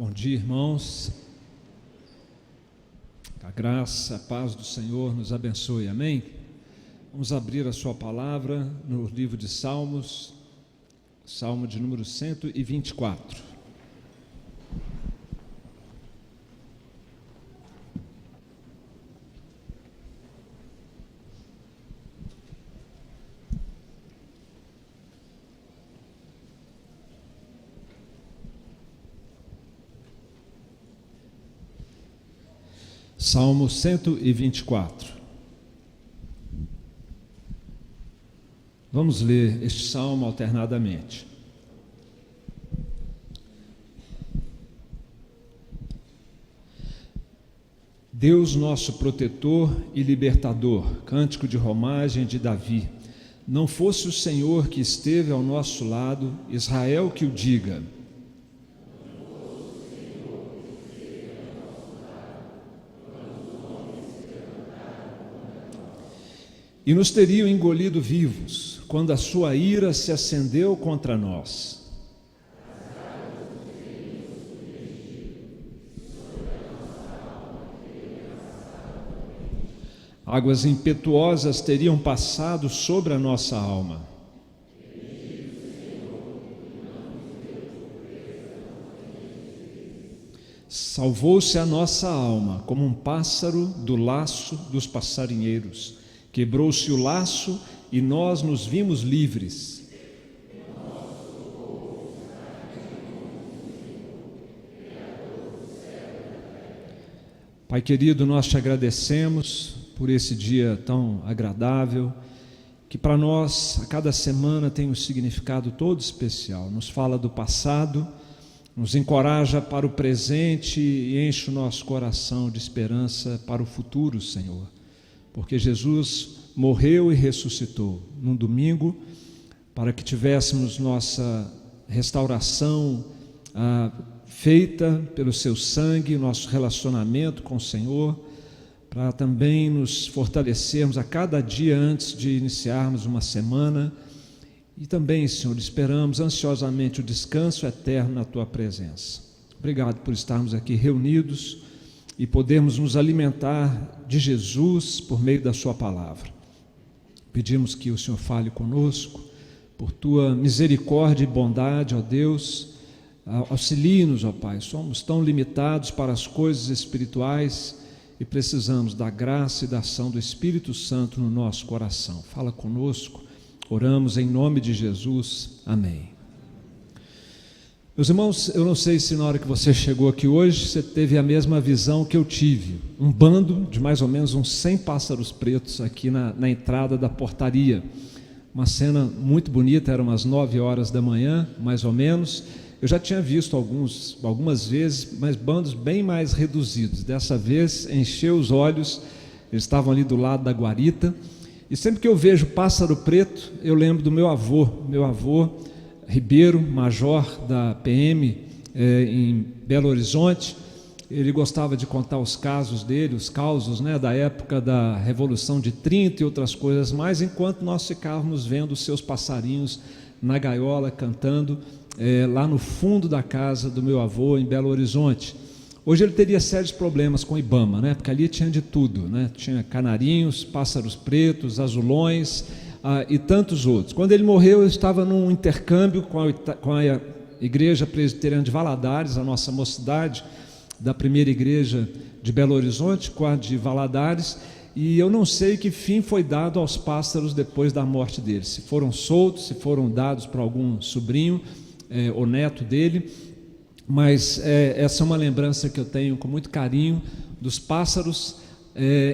Bom dia, irmãos. A graça, a paz do Senhor nos abençoe, amém? Vamos abrir a sua palavra no livro de Salmos, Salmo de número 124. Salmo 124. Vamos ler este salmo alternadamente. Deus nosso protetor e libertador, cântico de romagem de Davi. Não fosse o Senhor que esteve ao nosso lado, Israel que o diga. E nos teriam engolido vivos, quando a sua ira se acendeu contra nós. Águas impetuosas teriam passado sobre a nossa alma. Salvou-se a nossa alma, como um pássaro do laço dos passarinheiros. Quebrou-se o laço e nós nos vimos livres. Pai querido, nós te agradecemos por esse dia tão agradável, que para nós, a cada semana, tem um significado todo especial. Nos fala do passado, nos encoraja para o presente e enche o nosso coração de esperança para o futuro, Senhor. Porque Jesus morreu e ressuscitou num domingo para que tivéssemos nossa restauração feita pelo seu sangue, nosso relacionamento com o Senhor, para também nos fortalecermos a cada dia antes de iniciarmos uma semana. E também, Senhor, esperamos ansiosamente o descanso eterno na Tua presença. Obrigado por estarmos aqui reunidos e podermos nos alimentar de Jesus por meio da sua palavra. Pedimos que o Senhor fale conosco, por tua misericórdia e bondade, ó Deus, auxilie-nos, ó Pai. Somos tão limitados para as coisas espirituais e precisamos da graça e da ação do Espírito Santo no nosso coração. Fala conosco, oramos em nome de Jesus, amém. Meus irmãos, eu não sei se na hora que você chegou aqui hoje, você teve a mesma visão que eu tive. Um bando de mais ou menos uns 100 pássaros pretos aqui na entrada da portaria. Uma cena muito bonita, eram umas 9 horas da manhã, mais ou menos. Eu já tinha visto algumas vezes, mas bandos bem mais reduzidos. Dessa vez, encheu os olhos, eles estavam ali do lado da guarita. E sempre que eu vejo pássaro preto, eu lembro do meu avô, Ribeiro, major da PM em Belo Horizonte. Ele gostava de contar os casos dele, os causos, da época da Revolução de 30 e outras coisas mais, enquanto nós ficávamos vendo os seus passarinhos na gaiola, cantando, lá no fundo da casa do meu avô, em Belo Horizonte. Hoje ele teria sérios problemas com o IBAMA, porque ali tinha de tudo, tinha canarinhos, pássaros pretos, azulões, e tantos outros. Quando ele morreu, eu estava num intercâmbio com a Igreja Presbiteriana de Valadares, a nossa mocidade da primeira igreja de Belo Horizonte, com a de Valadares, e eu não sei que fim foi dado aos pássaros depois da morte deles, se foram soltos, se foram dados para algum sobrinho ou neto dele, mas essa é uma lembrança que eu tenho com muito carinho dos pássaros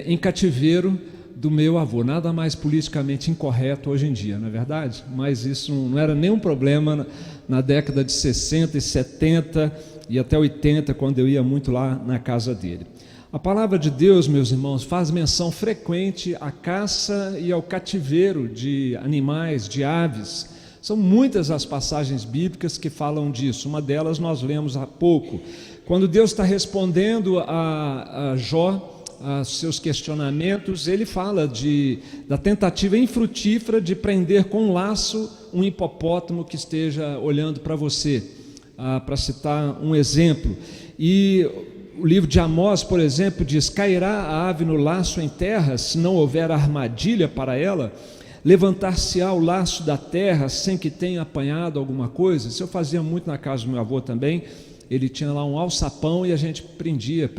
em cativeiro do meu avô. Nada mais politicamente incorreto hoje em dia, não é verdade? Mas isso não era nenhum problema na década de 60 e 70 e até 80, quando eu ia muito lá na casa dele. A palavra de Deus, meus irmãos, faz menção frequente à caça e ao cativeiro de animais, de aves. São muitas as passagens bíblicas que falam disso. Uma delas nós lemos há pouco, quando Deus está respondendo a Jó, a seus questionamentos, ele fala da tentativa infrutífera de prender com um laço um hipopótamo que esteja olhando para você. para citar um exemplo. E o livro de Amós, por exemplo, diz: cairá a ave no laço em terra, se não houver armadilha para ela? Levantar-se-á o laço da terra sem que tenha apanhado alguma coisa? Isso eu fazia muito na casa do meu avô também. Ele tinha lá um alçapão e a gente prendia,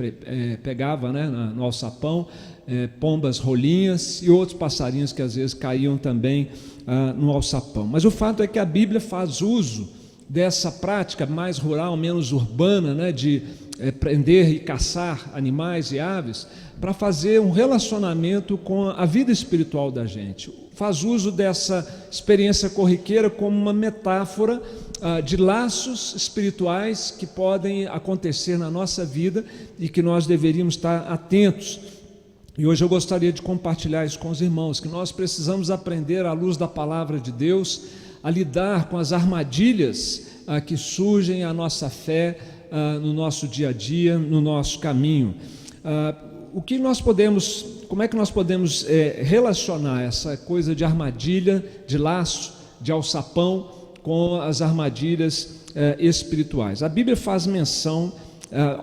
pegava, né, no alçapão, pombas rolinhas e outros passarinhos que às vezes caíam também no alçapão. Mas o fato é que a Bíblia faz uso dessa prática mais rural, menos urbana, né, de prender e caçar animais e aves, para fazer um relacionamento com a vida espiritual da gente. Faz uso dessa experiência corriqueira como uma metáfora de laços espirituais que podem acontecer na nossa vida e que nós deveríamos estar atentos. E hoje eu gostaria de compartilhar isso com os irmãos, que nós precisamos aprender, à luz da palavra de Deus, a lidar com as armadilhas que surgem à nossa fé, no nosso dia a dia, no nosso caminho. Como é que nós podemos relacionar essa coisa de armadilha, de laço, de alçapão, com as armadilhas espirituais? A Bíblia faz menção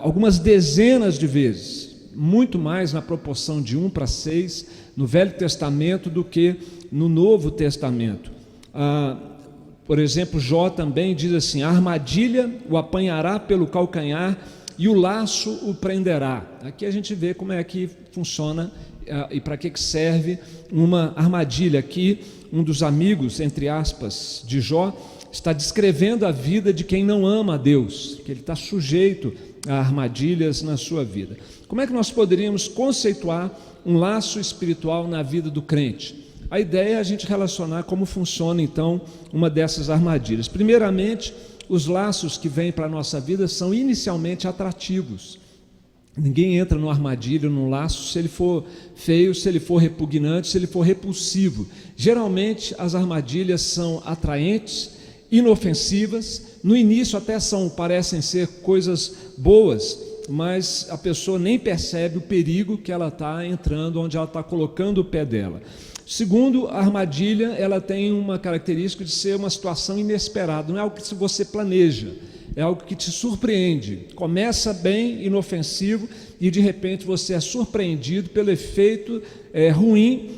algumas dezenas de vezes, muito mais na proporção de 1 para 6, no Velho Testamento do que no Novo Testamento. Por exemplo, Jó também diz assim: a armadilha o apanhará pelo calcanhar e o laço o prenderá. Aqui a gente vê como é que funciona e para que serve uma armadilha. Aqui um dos amigos, entre aspas, de Jó, está descrevendo a vida de quem não ama a Deus, que ele está sujeito a armadilhas na sua vida. Como é que nós poderíamos conceituar um laço espiritual na vida do crente? A ideia é a gente relacionar como funciona então uma dessas armadilhas. Primeiramente, os laços que vêm para a nossa vida são inicialmente atrativos. Ninguém entra numa armadilha, num laço, se ele for feio, se ele for repugnante, se ele for repulsivo. Geralmente as armadilhas são atraentes, inofensivas. No início até parecem ser coisas boas, mas a pessoa nem percebe o perigo que ela está entrando, onde ela está colocando o pé dela. Segundo, a armadilha, ela tem uma característica de ser uma situação inesperada, não é algo que você planeja, é algo que te surpreende. Começa bem inofensivo e de repente você é surpreendido pelo efeito ruim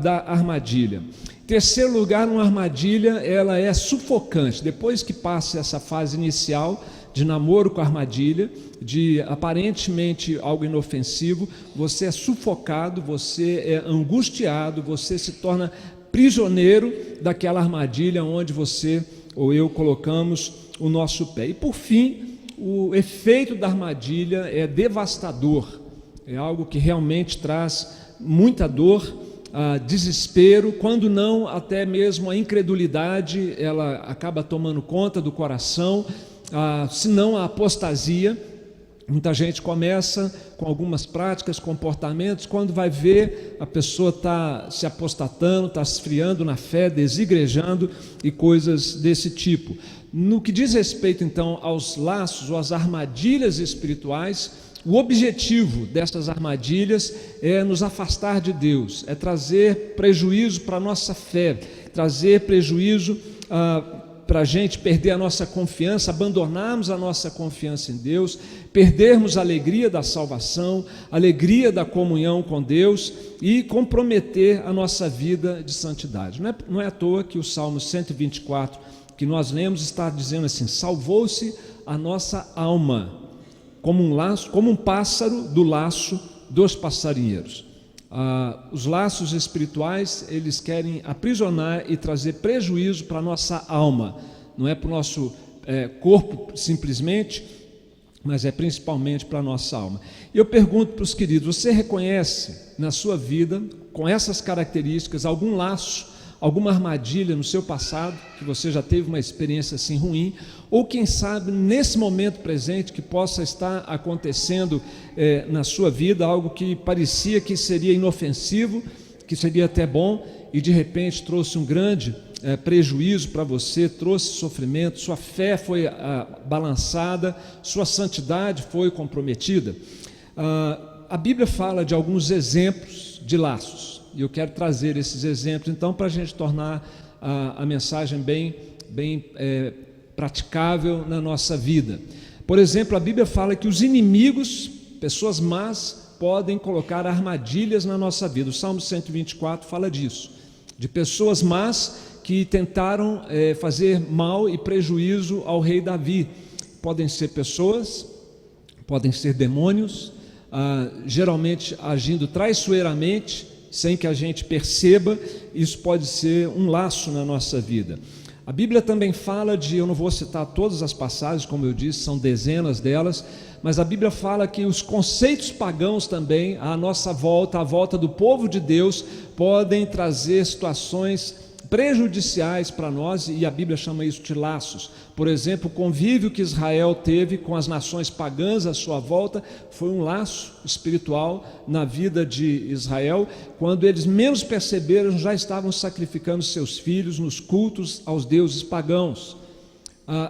da armadilha. Terceiro lugar, uma armadilha, ela é sufocante. Depois que passa essa fase inicial de namoro com a armadilha, de aparentemente algo inofensivo, você é sufocado, você é angustiado, você se torna prisioneiro daquela armadilha onde você ou eu colocamos o nosso pé. E por fim, o efeito da armadilha é devastador, é algo que realmente traz muita dor, desespero, quando não até mesmo a incredulidade, ela acaba tomando conta do coração, se não a apostasia. Muita gente começa com algumas práticas, comportamentos, quando vai ver, a pessoa está se apostatando, está se esfriando na fé, desigrejando e coisas desse tipo. No que diz respeito então aos laços ou às armadilhas espirituais, o objetivo dessas armadilhas é nos afastar de Deus, é trazer prejuízo para a nossa fé, trazer prejuízo para a gente perder a nossa confiança, abandonarmos a nossa confiança em Deus, perdermos a alegria da salvação, a alegria da comunhão com Deus e comprometer a nossa vida de santidade. Não é à toa que o Salmo 124, que nós lemos, está dizendo assim: salvou-se a nossa alma, como um laço, como um pássaro do laço dos passarinheiros. Os laços espirituais, eles querem aprisionar e trazer prejuízo para a nossa alma, não é para o nosso corpo simplesmente, mas é principalmente para a nossa alma. E eu pergunto para os queridos: você reconhece na sua vida, com essas características, algum laço, alguma armadilha no seu passado, que você já teve uma experiência assim ruim, ou quem sabe nesse momento presente que possa estar acontecendo na sua vida, algo que parecia que seria inofensivo, que seria até bom, e de repente trouxe um grande prejuízo para você, trouxe sofrimento, sua fé foi balançada, sua santidade foi comprometida. A Bíblia fala de alguns exemplos de laços, e eu quero trazer esses exemplos então para a gente tornar a mensagem bem praticável na nossa vida. Por exemplo, a Bíblia fala que os inimigos, pessoas más, podem colocar armadilhas na nossa vida. O Salmo 124 fala disso, de pessoas más que tentaram fazer mal e prejuízo ao rei Davi. Podem ser pessoas, podem ser demônios, geralmente agindo traiçoeiramente, sem que a gente perceba. Isso pode ser um laço na nossa vida. A Bíblia também fala de, eu não vou citar todas as passagens, como eu disse, são dezenas delas, mas a Bíblia fala que os conceitos pagãos também, à nossa volta, à volta do povo de Deus, podem trazer situações prejudiciais para nós, e a Bíblia chama isso de laços. Por exemplo, o convívio que Israel teve com as nações pagãs à sua volta foi um laço espiritual na vida de Israel. Quando eles menos perceberam, já estavam sacrificando seus filhos nos cultos aos deuses pagãos.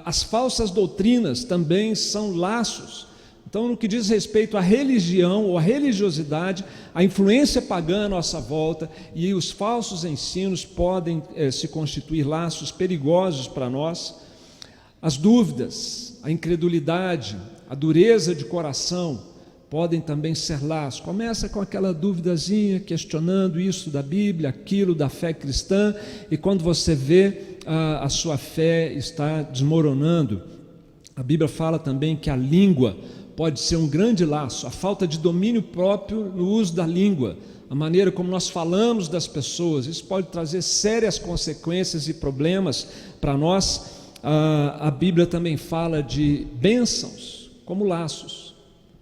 As falsas doutrinas também são laços. Então, no que diz respeito à religião ou à religiosidade, a influência pagã à nossa volta e os falsos ensinos podem se constituir laços perigosos para nós. As dúvidas, a incredulidade, a dureza de coração podem também ser laços. Começa com aquela duvidazinha, questionando isso da Bíblia, aquilo da fé cristã, e quando você vê, a sua fé está desmoronando. A Bíblia fala também que a língua pode ser um grande laço, a falta de domínio próprio no uso da língua, a maneira como nós falamos das pessoas, isso pode trazer sérias consequências e problemas para nós. A Bíblia também fala de bênçãos como laços.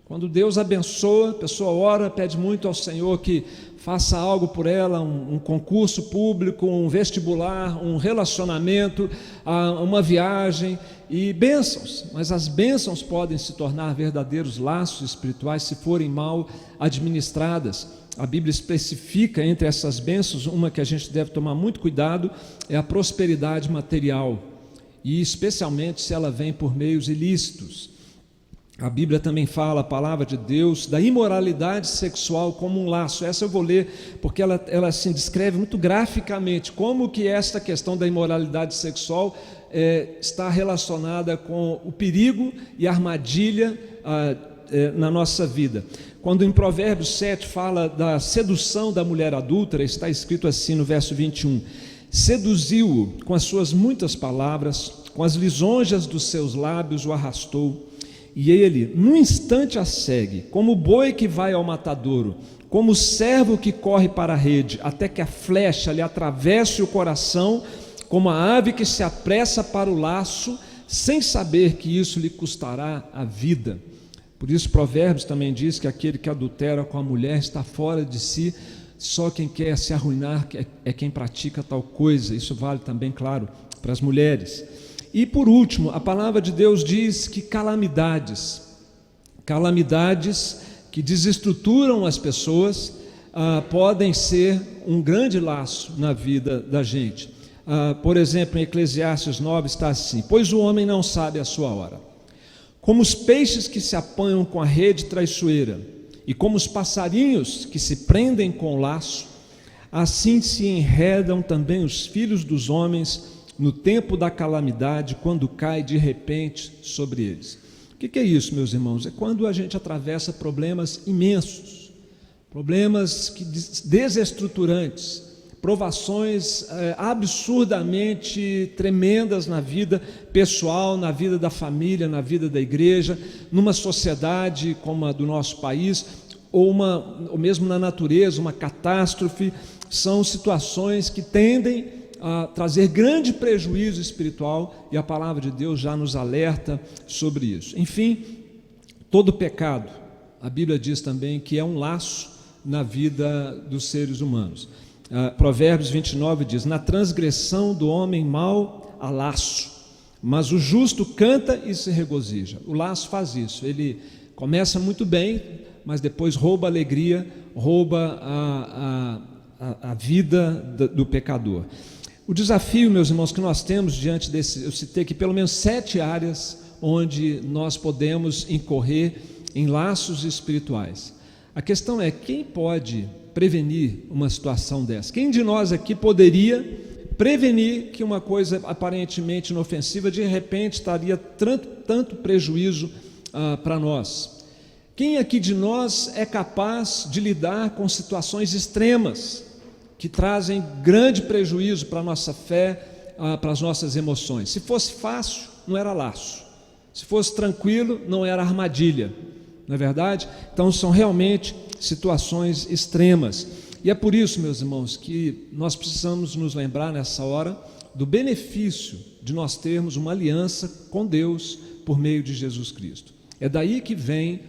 Quando Deus abençoa, a pessoa ora, pede muito ao Senhor que faça algo por ela, um concurso público, um vestibular, um relacionamento, uma viagem e bênçãos. Mas as bênçãos podem se tornar verdadeiros laços espirituais se forem mal administradas. A Bíblia especifica entre essas bênçãos, uma que a gente deve tomar muito cuidado, é a prosperidade material, e especialmente se ela vem por meios ilícitos. A Bíblia também fala, a palavra de Deus, da imoralidade sexual como um laço. Essa eu vou ler, porque ela assim, descreve muito graficamente como que esta questão da imoralidade sexual está relacionada com o perigo e a armadilha na nossa vida. Quando em Provérbios 7 fala da sedução da mulher adúltera, está escrito assim no verso 21, seduziu-o com as suas muitas palavras, com as lisonjas dos seus lábios o arrastou, e ele, num instante, a segue, como o boi que vai ao matadouro, como o servo que corre para a rede, até que a flecha lhe atravesse o coração, como a ave que se apressa para o laço, sem saber que isso lhe custará a vida. Por isso, Provérbios também diz que aquele que adultera com a mulher está fora de si, só quem quer se arruinar é quem pratica tal coisa. Isso vale também, claro, para as mulheres. E por último, a palavra de Deus diz que calamidades que desestruturam as pessoas, podem ser um grande laço na vida da gente. Por exemplo, em Eclesiastes 9 está assim, pois o homem não sabe a sua hora, como os peixes que se apanham com a rede traiçoeira, e como os passarinhos que se prendem com laço, assim se enredam também os filhos dos homens no tempo da calamidade, quando cai de repente sobre eles. O que é isso, meus irmãos? É quando a gente atravessa problemas imensos, problemas desestruturantes, provações absurdamente tremendas na vida pessoal, na vida da família, na vida da igreja, numa sociedade como a do nosso país, ou mesmo na natureza, uma catástrofe. São situações que tendem a trazer grande prejuízo espiritual, e a palavra de Deus já nos alerta sobre isso. Enfim, todo pecado, a Bíblia diz também que é um laço na vida dos seres humanos. Provérbios 29 diz, na transgressão do homem mau há laço, mas o justo canta e se regozija. O laço faz isso, ele começa muito bem, mas depois rouba a alegria, rouba a vida do pecador. O desafio, meus irmãos, que nós temos diante desse, eu citei aqui pelo menos 7 áreas onde nós podemos incorrer em laços espirituais. A questão é, quem pode prevenir uma situação dessa? Quem de nós aqui poderia prevenir que uma coisa aparentemente inofensiva de repente estaria tanto prejuízo para nós. Quem aqui de nós é capaz de lidar com situações extremas que trazem grande prejuízo para a nossa fé, para as nossas emoções? Se fosse fácil, não era laço. Se fosse tranquilo, não era armadilha. Não é verdade? Então são realmente situações extremas. E é por isso, meus irmãos, que nós precisamos nos lembrar nessa hora do benefício de nós termos uma aliança com Deus por meio de Jesus Cristo. É daí que vem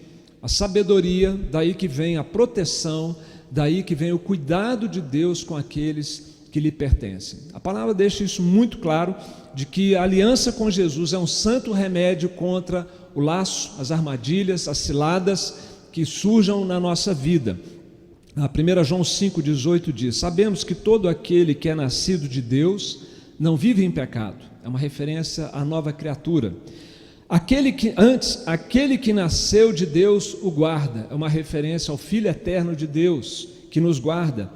a sabedoria, daí que vem a proteção, daí que vem o cuidado de Deus com aqueles que lhe pertencem. A palavra deixa isso muito claro, de que a aliança com Jesus é um santo remédio contra o laço, as armadilhas, as ciladas que surjam na nossa vida. A 1 João 5,18 diz: sabemos que todo aquele que é nascido de Deus não vive em pecado. É uma referência à nova criatura. Aquele que nasceu de Deus o guarda. É uma referência ao Filho eterno de Deus, que nos guarda,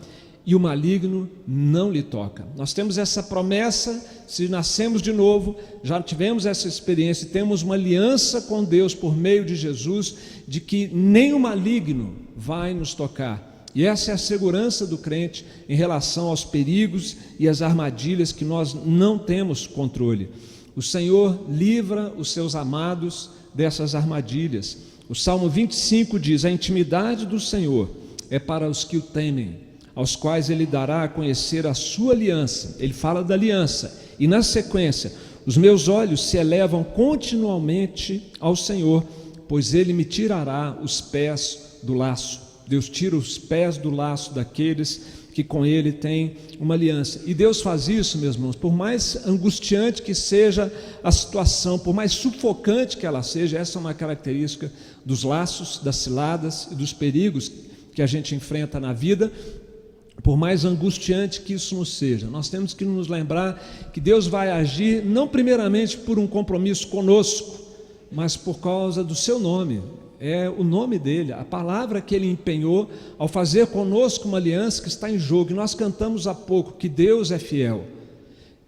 e o maligno não lhe toca. Nós temos essa promessa, se nascemos de novo, já tivemos essa experiência, temos uma aliança com Deus por meio de Jesus, de que nem o maligno vai nos tocar. E essa é a segurança do crente em relação aos perigos e às armadilhas que nós não temos controle. O Senhor livra os seus amados dessas armadilhas. O Salmo 25 diz: a intimidade do Senhor é para os que o temem, aos quais Ele dará a conhecer a sua aliança. Ele fala da aliança. E na sequência: os meus olhos se elevam continuamente ao Senhor, pois Ele me tirará os pés do laço. Deus tira os pés do laço daqueles que com Ele têm uma aliança. E Deus faz isso, meus irmãos, por mais angustiante que seja a situação, por mais sufocante que ela seja. Essa é uma característica dos laços, das ciladas e dos perigos que a gente enfrenta na vida. Por mais angustiante que isso nos seja, nós temos que nos lembrar que Deus vai agir não primeiramente por um compromisso conosco, mas por causa do seu nome. É o nome dele, a palavra que ele empenhou ao fazer conosco uma aliança que está em jogo. E nós cantamos há pouco que Deus é fiel,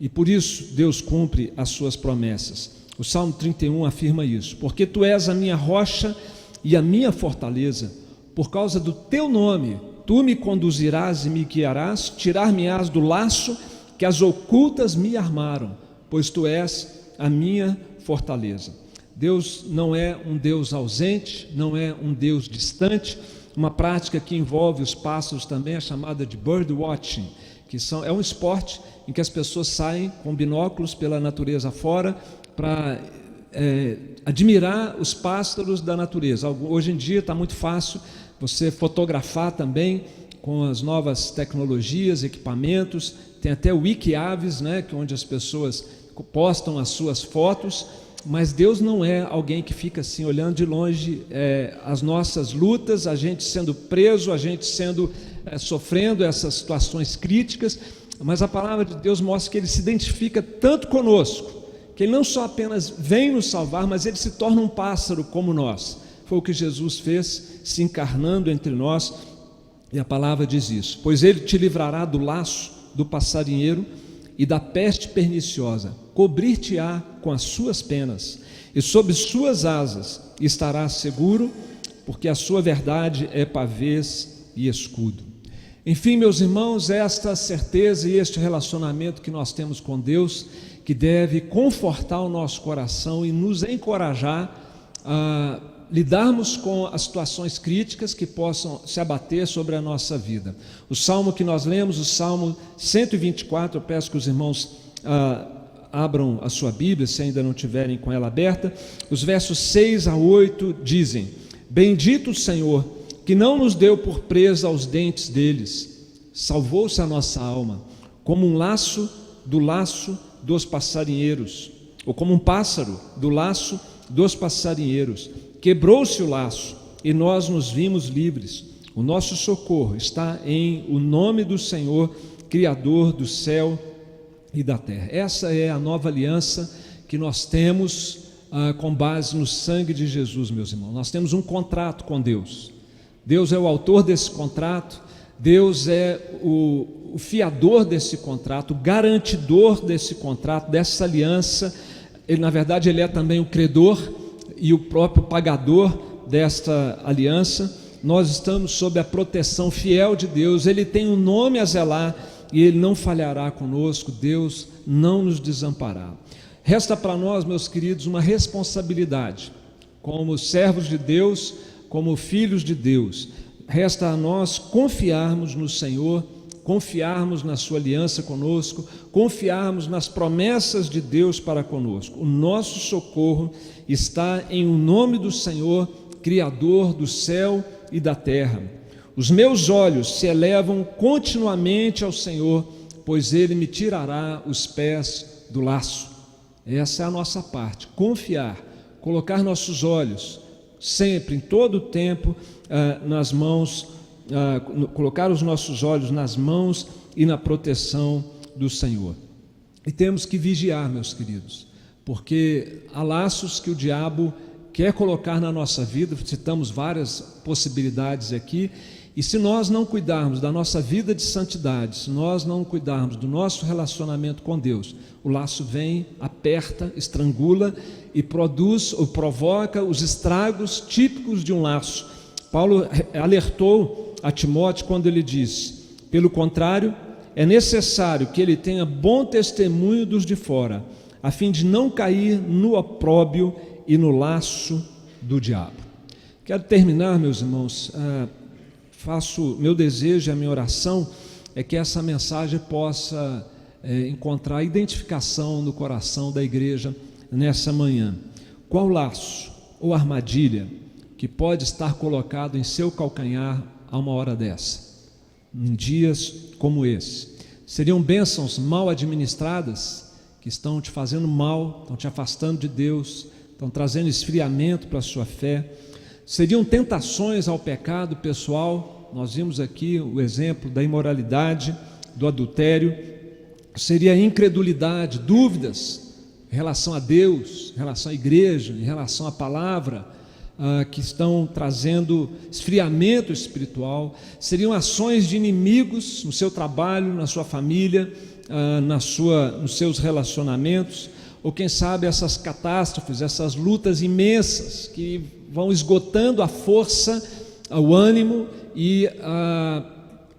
e por isso Deus cumpre as suas promessas. O Salmo 31 afirma isso: porque tu és a minha rocha e a minha fortaleza, por causa do teu nome tu me conduzirás e me guiarás, tirar-me-ás do laço que as ocultas me armaram, pois tu és a minha fortaleza. Deus não é um Deus ausente, não é um Deus distante. Uma prática que envolve os pássaros também é chamada de bird watching, é um esporte em que as pessoas saem com binóculos pela natureza fora para admirar os pássaros da natureza. Hoje em dia está muito fácil você fotografar também com as novas tecnologias, equipamentos. Tem até o Wikiaves, né, onde as pessoas postam as suas fotos. Mas Deus não é alguém que fica assim olhando de longe as nossas lutas, a gente sendo preso, a gente sofrendo essas situações críticas. Mas a palavra de Deus mostra que Ele se identifica tanto conosco, que Ele não só apenas vem nos salvar, mas Ele se torna um pássaro como nós. Foi o que Jesus fez, se encarnando entre nós. E a palavra diz isso: pois Ele te livrará do laço do passarinheiro e da peste perniciosa, cobrir-te-á com as suas penas, e sob suas asas estarás seguro, porque a sua verdade é pavês e escudo. Enfim, meus irmãos, esta certeza e este relacionamento que nós temos com Deus, que deve confortar o nosso coração e nos encorajar a lidarmos com as situações críticas que possam se abater sobre a nossa vida. O salmo que nós lemos, o Salmo 124, eu peço que os irmãos abram a sua Bíblia, se ainda não tiverem com ela aberta. Os versos 6 a 8 dizem: bendito o Senhor, que não nos deu por presa aos dentes deles, salvou-se a nossa alma, como um laço dos passarinheiros, ou como um pássaro do laço dos passarinheiros. Quebrou-se o laço e nós nos vimos livres. O nosso socorro está em o nome do Senhor, Criador do céu e da terra. Essa é a nova aliança que nós temos com base no sangue de Jesus, meus irmãos. Nós temos um contrato com Deus. Deus é o autor desse contrato. Deus é o fiador desse contrato, o garantidor desse contrato, dessa aliança. Ele, na verdade, ele é também o credor e o próprio pagador desta aliança. Nós estamos sob a proteção fiel de Deus. Ele tem um nome a zelar e Ele não falhará conosco. Deus não nos desamparará. Resta para nós, meus queridos, uma responsabilidade como servos de Deus, como filhos de Deus. Resta a nós confiarmos no Senhor, confiarmos na sua aliança conosco, confiarmos nas promessas de Deus para conosco. O nosso socorro está em o nome do Senhor, Criador do céu e da terra. Os meus olhos se elevam continuamente ao Senhor, pois Ele me tirará os pés do laço. Essa é a nossa parte, confiar, colocar nossos olhos sempre, em todo o tempo, nas mãos, colocar os nossos olhos nas mãos e na proteção do Senhor. E temos que vigiar, meus queridos, porque há laços que o diabo quer colocar na nossa vida. Citamos várias possibilidades aqui, e se nós não cuidarmos da nossa vida de santidade, se nós não cuidarmos do nosso relacionamento com Deus, o laço vem, aperta, estrangula e produz ou provoca os estragos típicos de um laço. Paulo alertou a Timóteo quando ele disse: pelo contrário, é necessário que ele tenha bom testemunho dos de fora, a fim de não cair no opróbrio e no laço do diabo. Quero terminar, meus irmãos, meu desejo e a minha oração é que essa mensagem possa encontrar identificação no coração da igreja nessa manhã. Qual laço ou armadilha que pode estar colocado em seu calcanhar a uma hora dessa, em dias como esse? Seriam bênçãos mal administradas que estão te fazendo mal, estão te afastando de Deus, estão trazendo esfriamento para a sua fé? Seriam tentações ao pecado pessoal? Nós vimos aqui o exemplo da imoralidade, do adultério. Seria incredulidade, dúvidas em relação a Deus, em relação à igreja, em relação à palavra, que estão trazendo esfriamento espiritual. Seriam ações de inimigos no seu trabalho, na sua família, nos seus relacionamentos, ou quem sabe essas catástrofes, essas lutas imensas que vão esgotando a força, o ânimo e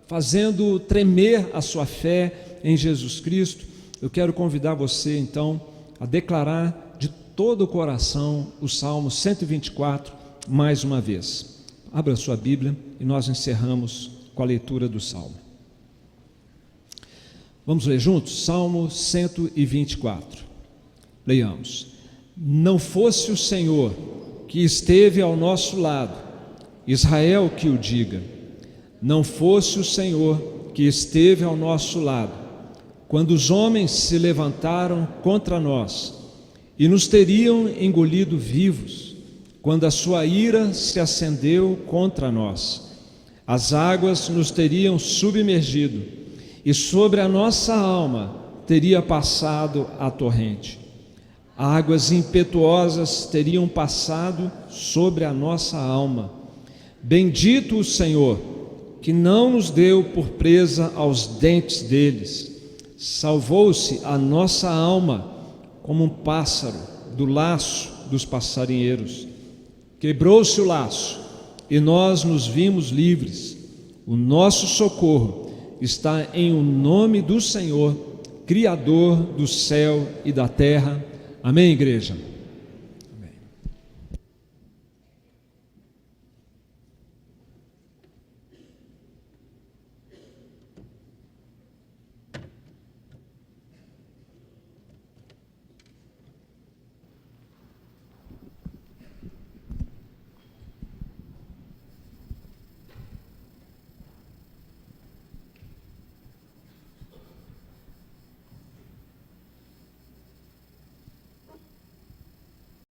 fazendo tremer a sua fé em Jesus Cristo. Eu quero convidar você então a declarar de todo o coração o Salmo 124 mais uma vez. Abra a sua Bíblia e nós encerramos com a leitura do Salmo. Vamos ler juntos? Salmo 124. Leiamos. Não fosse o Senhor que esteve ao nosso lado, Israel que o diga. Não fosse o Senhor que esteve ao nosso lado, quando os homens se levantaram contra nós e nos teriam engolido vivos, quando a sua ira se acendeu contra nós, as águas nos teriam submergido e sobre a nossa alma teria passado a torrente. Águas impetuosas teriam passado sobre a nossa alma. Bendito o Senhor, que não nos deu por presa aos dentes deles. Salvou-se a nossa alma como um pássaro do laço dos passarinheiros. Quebrou-se o laço e nós nos vimos livres. O nosso socorro está em o nome do Senhor, Criador do céu e da terra. Amém, igreja?